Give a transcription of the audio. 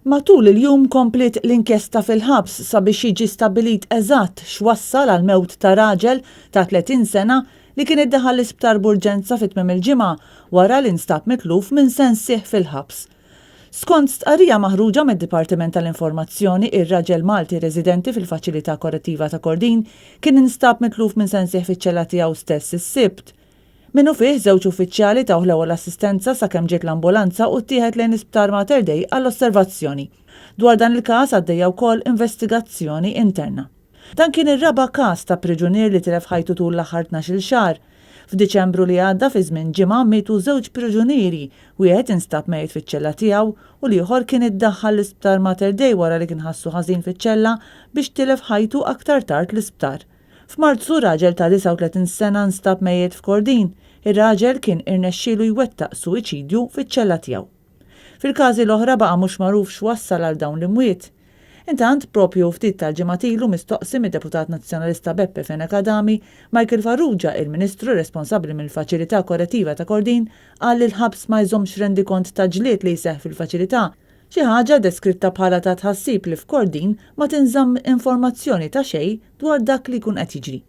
Matul il-jum komplet l-inkjesta fil-ħabs sabiex jiġi stabbilit eżatt x'wassal għal mewt ta' raġel ta' 30 sena li kien iddaħħal l-isptar b'urġenza fit-tmiem il-ġimgħa wara li nstab mitluf minn sensieħ fil-ħabs. Skont stqarrija maħruġa mid-Dipartiment tal-Informazzjoni, ir-raġel Malti residenti fil-Faċilità Korrettiva ta' Kordin kien instab mitluf minn sensieħ fiċ-ċella tiegħu stess is-Sibt. Minnu fih żewġ uffiċjali taw l-ewwel assistenza sakemm ġiet l-ambulanza u ttieħed lejn isptar Mater Dei għall-osservazzjoni. Dwar dan il-każ għaddejja wkoll investigazzjoni interna. Dan kien ir-raba' każ ta' priġunier li tilef ħajtu tul l-aħħar 12-il xahar. F'Diċembru li għadda fi żmien ġimgħa mietu żewġ priġunieri, wieħed instab mejt fiċ-ċella tiegħu u l-ieħor kien iddaħħal l-isptar Mater Dei wara li kien ħassu ħażin fiċ-ċella biex tilef ħajtu aktar tard l-isptar. F'Marzu raġel ta' 39 sena nstab mejjed f'Kordin. Ir-raġel kien irnexxielu jwettaq suwiċidju fiċ-ċella tiegħu. Fil-każi l-oħra baqa' mhux magħruf x'wassal għal dawn l-imwiet. Intant propju ftit tal-ġimgħatilu mistoqsi mid-Deputat Nazzjonalista Beppe Fenekadami, Michael Farrugia, il-Ministru responsabbli mill-Faċilità Korrettiva ta' Kordin, qal li l-ħabs ma jżommx rendikont ta' ġlied li jseħħ fil-faċilità, xi ħaġa deskritta bħala ta' tħassib li f'Kordin ma tinżamm informazzjoni ta' xejn dwar dak li jkun qed jiġri.